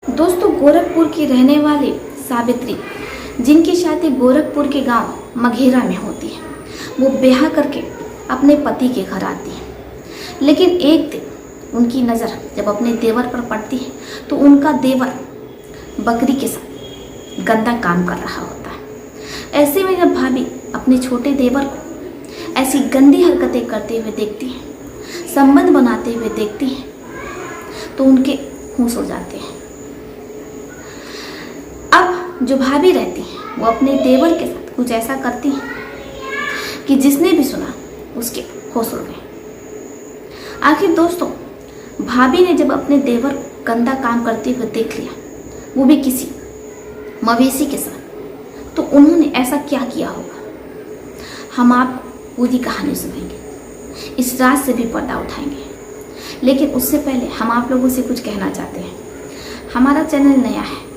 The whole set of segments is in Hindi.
दोस्तों, गोरखपुर की रहने वाली सावित्री, जिनकी शादी गोरखपुर के गांव मघेरा में होती है, वो ब्याह करके अपने पति के घर आती है। लेकिन एक दिन उनकी नज़र जब अपने देवर पर पड़ती है तो उनका देवर बकरी के साथ गंदा काम कर रहा होता है। ऐसे में जब भाभी अपने छोटे देवर को ऐसी गंदी हरकतें करते हुए देखती है, संबंध बनाते हुए देखती है, तो उनके होश हो जाते हैं। अब जो भाभी रहती है वो अपने देवर के साथ कुछ ऐसा करती है कि जिसने भी सुना उसके होश उड़ गए। आखिर दोस्तों, भाभी ने जब अपने देवर को गंदा काम करते हुए देख लिया, वो भी किसी मवेशी के साथ, तो उन्होंने ऐसा क्या किया होगा, हम आपको पूरी कहानी सुनाएंगे, इस रात से भी पर्दा उठाएंगे। लेकिन उससे पहले हम आप लोगों से कुछ कहना चाहते हैं। हमारा चैनल नया है,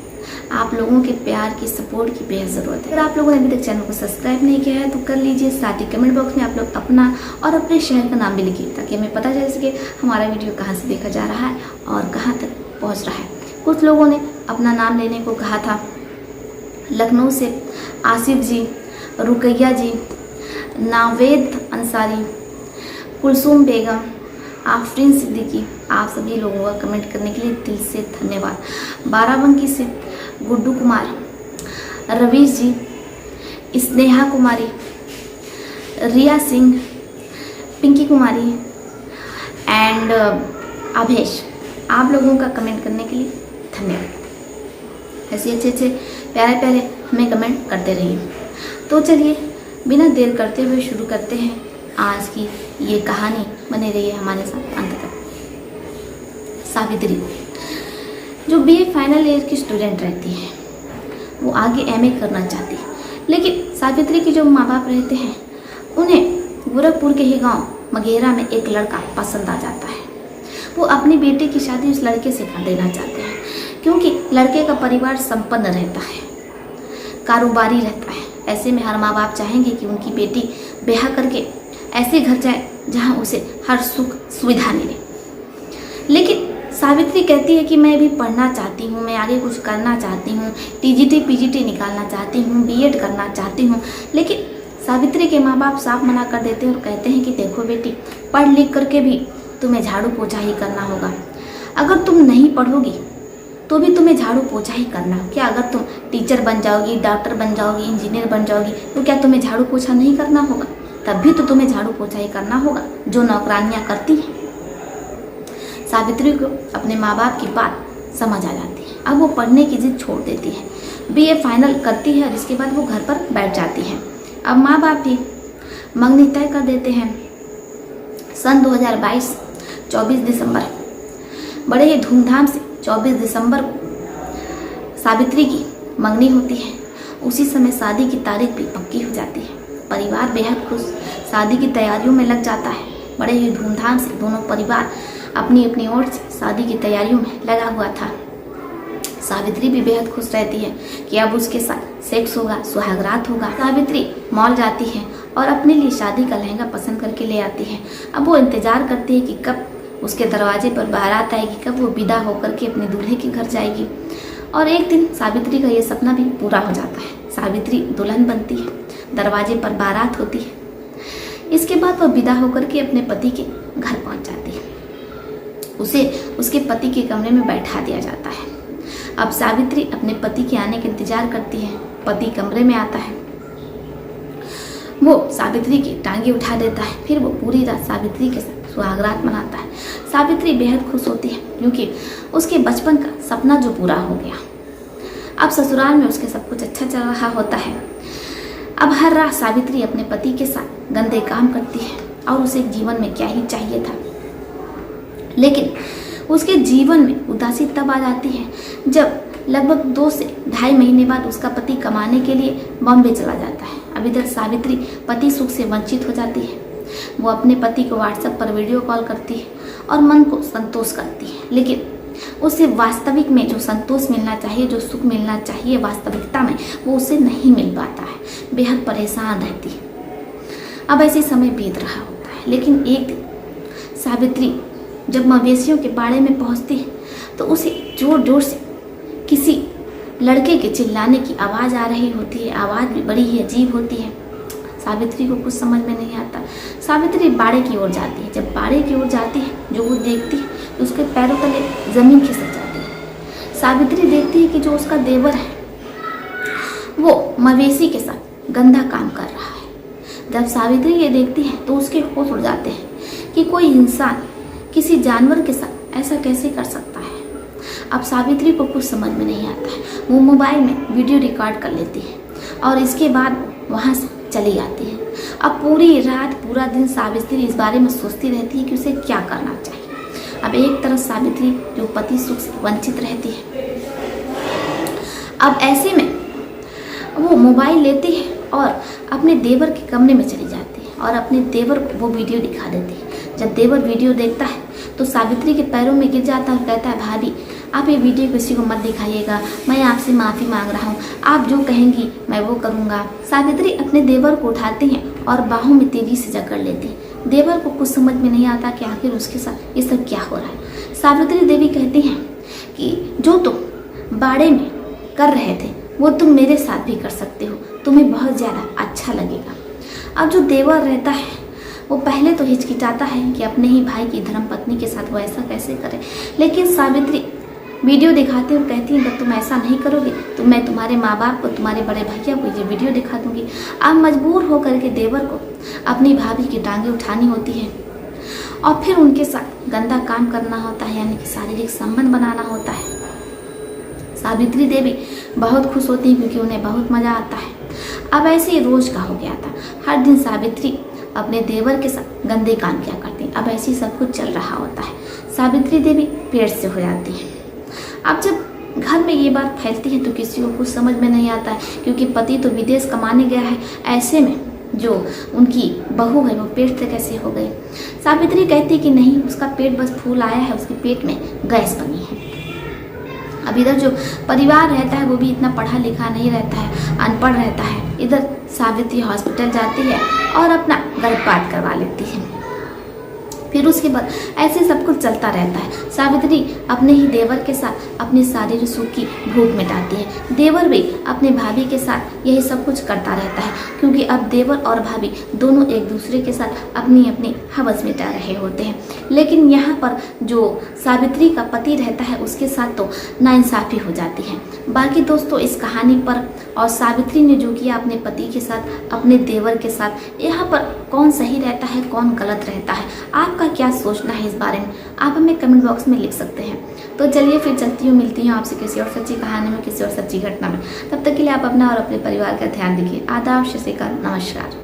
आप लोगों के प्यार की सपोर्ट की बेहद ज़रूरत है। अगर आप लोगों ने अभी तक चैनल को सब्सक्राइब नहीं किया है तो कर लीजिए। साथ ही कमेंट बॉक्स में आप लोग अपना और अपने शहर का नाम भी लिखिए, ताकि हमें पता चल सके हमारा वीडियो कहाँ से देखा जा रहा है और कहाँ तक पहुँच रहा है। कुछ लोगों ने अपना नाम लेने को कहा था। लखनऊ से आसिफ जी, रुकैया जी, नावेद अंसारी, कुलसूम बेगम, आफरीन सिद्दीकी, आप सभी लोगों का कमेंट करने के लिए दिल से धन्यवाद। बाराबंकी से गुड्डू कुमार, रवीश जी, स्नेहा कुमारी, रिया सिंह, पिंकी कुमारी एंड अभेश, आप लोगों का कमेंट करने के लिए धन्यवाद। ऐसे अच्छे प्यारे प्यारे हमें कमेंट करते रहिए। तो चलिए बिना देर करते हुए शुरू करते हैं आज की ये कहानी। बने रहिए हमारे साथ अंत तक। सावित्री जो बीए फाइनल ईयर की स्टूडेंट रहती है, वो आगे एमए करना चाहती है। लेकिन सावित्री के जो माँ बाप रहते हैं, उन्हें गोरखपुर के ही गांव मघेरा में एक लड़का पसंद आ जाता है। वो अपनी बेटे की शादी उस लड़के से कर देना चाहते हैं, क्योंकि लड़के का परिवार संपन्न रहता है, कारोबारी रहता है। ऐसे में हर माँ बाप चाहेंगे कि उनकी बेटी ब्याह करके ऐसे घर जाए जहाँ उसे हर सुख सुविधा मिले। लेकिन सावित्री कहती है कि मैं भी पढ़ना चाहती हूँ, मैं आगे कुछ करना चाहती हूँ, टीजीटी पीजीटी निकालना चाहती हूँ, बीएड करना चाहती हूँ। लेकिन सावित्री के माँ बाप साफ मना कर देते हैं और कहते हैं कि देखो बेटी, पढ़ लिख करके भी तुम्हें झाड़ू पोछा ही करना होगा। अगर तुम नहीं पढ़ोगी तो भी तुम्हें झाड़ू पोछा ही करना है। क्या अगर तुम टीचर बन जाओगी, डॉक्टर बन जाओगी, इंजीनियर बन जाओगी, तो क्या तुम्हें झाड़ू पोछा नहीं करना होगा? तब भी तो तुम्हें झाड़ू पोछा ही करना होगा जो नौकरानियाँ करती हैं। सावित्री को अपने माँ बाप की बात समझ आ जाती है। अब वो पढ़ने की जिद छोड़ देती है, बीए फाइनल करती है और इसके बाद वो घर पर बैठ जाती है। अब माँ बाप भी मंगनी तय कर देते हैं। सन 2022 24 दिसंबर, बड़े ही धूमधाम से 24 दिसंबर को सावित्री की मंगनी होती है। उसी समय शादी की तारीख भी पक्की हो जाती है। परिवार बेहद खुश शादी की तैयारियों में लग जाता है। बड़े ही धूमधाम से दोनों परिवार अपनी अपनी ओर से शादी की तैयारियों में लगा हुआ था। सावित्री भी बेहद खुश रहती है कि अब उसके साथ सेक्स होगा, सुहागरात होगा। सावित्री मॉल जाती है और अपने लिए शादी का लहंगा पसंद करके ले आती है। अब वो इंतजार करती है कि कब उसके दरवाजे पर बारात आएगी, कब वो विदा होकर के अपने दूल्हे के घर जाएगी। और एक दिन सावित्री का ये सपना भी पूरा हो जाता है। सावित्री दुल्हन बनती है, दरवाजे पर बारात होती है। इसके बाद वह विदा होकर के अपने पति के घर पहुंच जाती है। उसे उसके पति के कमरे में बैठा दिया जाता है। अब सावित्री अपने पति के आने का इंतजार करती है। पति कमरे में आता है, वो सावित्री की टांगे उठा देता है। फिर वो पूरी रात सावित्री के साथ सुहागरात मनाता है। सावित्री बेहद खुश होती है, क्योंकि उसके बचपन का सपना जो पूरा हो गया। अब ससुराल में उसके सब कुछ अच्छा चल रहा होता है। अब हर रात सावित्री अपने पति के साथ गंदे काम करती है और उसे जीवन में क्या ही चाहिए था। लेकिन उसके जीवन में उदासी तब आ जाती है जब लगभग 2 से ढाई महीने बाद उसका पति कमाने के लिए बॉम्बे चला जाता है। अब इधर सावित्री पति सुख से वंचित हो जाती है। वो अपने पति को व्हाट्सएप पर वीडियो कॉल करती है और मन को संतोष करती है। लेकिन उसे वास्तविक में जो संतोष मिलना चाहिए, जो सुख मिलना चाहिए वास्तविकता में, वो उसे नहीं मिल पाता है। बेहद परेशान रहती है। अब ऐसे समय बीत रहा होता है। लेकिन एक दिन सावित्री जब मवेशियों के बाड़े में पहुंचती है तो उसे जोर जोर से किसी लड़के के चिल्लाने की आवाज़ आ रही होती है। आवाज़ भी बड़ी ही अजीब होती है। सावित्री को कुछ समझ में नहीं आता। सावित्री बाड़े की ओर जाती है। जब बाड़े की ओर जाती है, जो वो देखती है तो उसके पैरों तले ज़मीन खिसक जाती है। सावित्री देखती है कि जो उसका देवर है वो मवेशी के साथ गंदा काम कर रहा है। जब सावित्री ये देखती है तो उसके होश उड़ जाते हैं कि कोई इंसान किसी जानवर के साथ ऐसा कैसे कर सकता है। अब सावित्री को कुछ समझ में नहीं आता है। वो मोबाइल में वीडियो रिकॉर्ड कर लेती है और इसके बाद वहाँ से चली आती है। अब पूरी रात पूरा दिन सावित्री इस बारे में सोचती रहती है कि उसे क्या करना चाहिए। अब एक तरफ सावित्री जो पति सुख से वंचित रहती है, अब ऐसे में वो मोबाइल लेती है और अपने देवर के कमरे में चली जाती है और अपने देवर को वो वीडियो दिखा देती है। जब देवर वीडियो देखता है तो सावित्री के पैरों में गिर जाता है और कहता है, भाभी आप ये वीडियो किसी को मत दिखाइएगा, मैं आपसे माफ़ी मांग रहा हूँ, आप जो कहेंगी मैं वो करूँगा। सावित्री अपने देवर को उठाती है और बाहों में तेजी से जकड़ लेती है। देवर को कुछ समझ में नहीं आता कि आखिर उसके साथ ये सब क्या हो रहा है। सावित्री देवी कहती हैं कि जो तुम बाड़े में कर रहे थे वो तुम मेरे साथ भी कर सकते हो, तुम्हें बहुत ज़्यादा अच्छा लगेगा। अब जो देवर रहता है वो पहले तो हिचकिचाता है कि अपने ही भाई की धर्मपत्नी के साथ वो ऐसा कैसे करे, लेकिन सावित्री वीडियो दिखाती और कहती है अगर तुम ऐसा नहीं करोगे तो मैं तुम्हारे माँ बाप को, तुम्हारे बड़े भैया को ये वीडियो दिखा दूंगी। अब मजबूर होकर के देवर को अपनी भाभी की टांगें उठानी होती है और फिर उनके साथ गंदा काम करना होता है, यानी कि शारीरिक संबंध बनाना होता है। सावित्री देवी बहुत खुश होती है क्योंकि उन्हें बहुत मज़ा आता है। अब ऐसे ही रोज का हो गया था। हर दिन सावित्री अपने देवर के साथ गंदे काम किया करती। अब ऐसे ही सब कुछ चल रहा होता है। सावित्री देवी पेट से हो जाती है। अब जब घर में ये बात फैलती है तो किसी को कुछ समझ में नहीं आता है क्योंकि पति तो विदेश कमाने गया है। ऐसे में जो उनकी बहू है वो पेट से कैसे हो गई। सावित्री कहती कि नहीं, उसका पेट बस फूल आया है, उसके पेट में गैस बनी है। अब इधर जो परिवार रहता है वो भी इतना पढ़ा लिखा नहीं रहता है, अनपढ़ रहता है। इधर सावित्री हॉस्पिटल जाती है और अपना गर्भपात करवा लेती है। फिर उसके बाद ऐसे सब कुछ चलता रहता है। सावित्री अपने ही देवर के साथ अपनी शारीरिक सुख की भूख मिटाती है। देवर भी अपने भाभी के साथ यही सब कुछ करता रहता है क्योंकि अब देवर और भाभी दोनों एक दूसरे के साथ अपनी अपनी हवस मिटा रहे होते हैं। लेकिन यहाँ पर जो सावित्री का पति रहता है उसके साथ तो नाइंसाफ़ी हो जाती है। बाकी दोस्तों इस कहानी पर और सावित्री ने जो किया अपने पति के साथ, अपने देवर के साथ, यहाँ पर कौन सही रहता है कौन गलत रहता है, आपका क्या सोचना है इस बारे में आप हमें कमेंट बॉक्स में लिख सकते हैं। तो चलिए फिर चलती हूँ, मिलती हूँ आपसे किसी और सच्ची कहानी में, किसी और सच्ची घटना में। तब तक के लिए आप अपना और अपने परिवार का ध्यान रखिए। आदाब, सत श्री अकाल, नमस्कार।